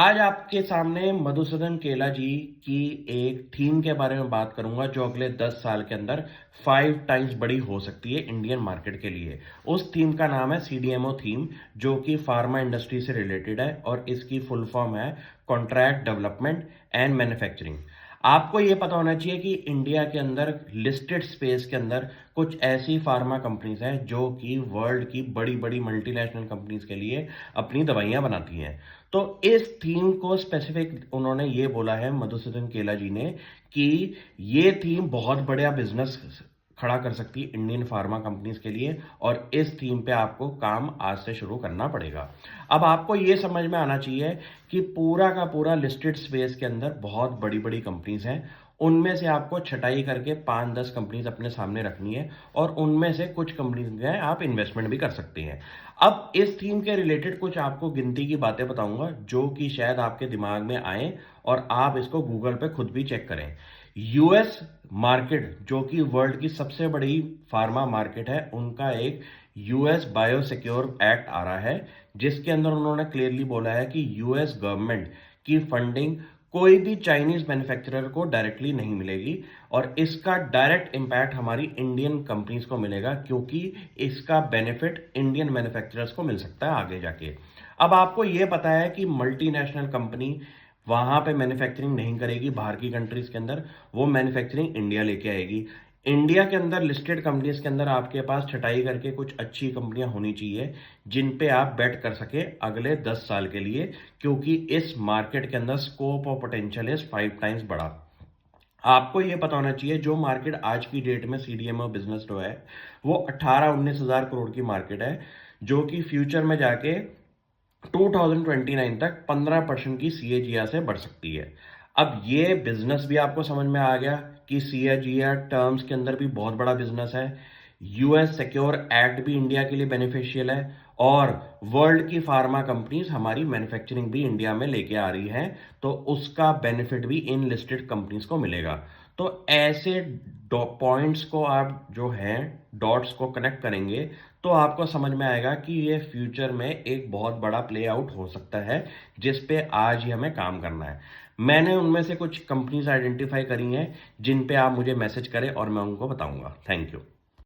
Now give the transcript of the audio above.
आज आपके सामने मधुसूदन केला जी की एक थीम के बारे में बात करूंगा जो अगले 10 साल के अंदर 5 टाइम्स बड़ी हो सकती है इंडियन मार्केट के लिए। उस थीम का नाम है सीडीएमओ थीम, जो कि फार्मा इंडस्ट्री से रिलेटेड है और इसकी फुल फॉर्म है कॉन्ट्रैक्ट डेवलपमेंट एंड मैन्युफैक्चरिंग। आपको ये पता होना चाहिए कि इंडिया के अंदर लिस्टेड स्पेस के अंदर कुछ ऐसी फार्मा कंपनीज हैं जो कि वर्ल्ड की बड़ी बड़ी मल्टीनेशनल कंपनीज के लिए अपनी दवाइयां बनाती हैं। तो इस थीम को स्पेसिफिक उन्होंने ये बोला है मधुसूदन केला जी ने कि ये थीम बहुत बड़ा बिजनेस खड़ा कर सकती है इंडियन फार्मा कंपनीज के लिए, और इस थीम पे आपको काम आज से शुरू करना पड़ेगा। अब आपको ये समझ में आना चाहिए कि पूरा का पूरा लिस्टेड स्पेस के अंदर बहुत बड़ी बड़ी कंपनीज हैं। उनमें से आपको छटाई करके 5-10 कंपनीज अपने सामने रखनी है और उनमें से कुछ कंपनीज में आप इन्वेस्टमेंट भी कर सकते हैं। अब इस थीम के रिलेटेड कुछ आपको गिनती की बातें बताऊंगा जो कि शायद आपके दिमाग में आए और आप इसको गूगल पे खुद भी चेक करें। यूएस मार्केट, जो कि वर्ल्ड की सबसे बड़ी फार्मा मार्केट है, उनका एक यूएस बायोसिक्योर एक्ट आ रहा है जिसके अंदर उन्होंने क्लियरली बोला है कि यूएस गवर्नमेंट की फंडिंग कोई भी चाइनीज मैन्युफैक्चरर को डायरेक्टली नहीं मिलेगी और इसका डायरेक्ट इंपैक्ट हमारी इंडियन कंपनीज को मिलेगा, क्योंकि इसका बेनिफिट इंडियन मैन्युफैक्चरर्स को मिल सकता है आगे जाके। अब आपको यह पता है कि मल्टीनेशनल कंपनी वहां पे मैन्युफैक्चरिंग नहीं करेगी बाहर की कंट्रीज के अंदर, वो मैन्युफैक्चरिंग इंडिया लेके आएगी। इंडिया के अंदर लिस्टेड कंपनीज के अंदर आपके पास छटाई करके कुछ अच्छी कंपनियां होनी चाहिए जिन पे आप बेट कर सके अगले 10 साल के लिए, क्योंकि इस मार्केट के अंदर स्कोप और पोटेंशियल इज 5 टाइम्स बड़ा। आपको यह पता होना चाहिए जो मार्केट आज की डेट में सीडीएमओ बिजनेस जो है वो 18-19 हजार करोड़ की मार्केट है, जो कि फ्यूचर में जाके 2029 तक 15% की सीएजीआर से बढ़ सकती है। अब ये बिजनेस भी आपको समझ में आ गया कि सीएजीआर टर्म्स के अंदर भी बहुत बड़ा बिजनेस है। यूएस सिक्योर एक्ट भी इंडिया के लिए बेनिफिशियल है और वर्ल्ड की फार्मा कंपनीज हमारी मैन्युफैक्चरिंग भी इंडिया में लेके आ रही है, तो उसका बेनिफिट भी इन लिस्टेड कंपनीज को मिलेगा। तो ऐसे पॉइंट्स को आप जो हैं डॉट्स को कनेक्ट करेंगे तो आपको समझ में आएगा कि ये फ्यूचर में एक बहुत बड़ा प्ले आउट हो सकता है जिस पे आज ही हमें काम करना है। मैंने उनमें से कुछ कंपनीज आइडेंटिफाई करी हैं जिन पे आप मुझे मैसेज करें और मैं उनको बताऊंगा। Thank you.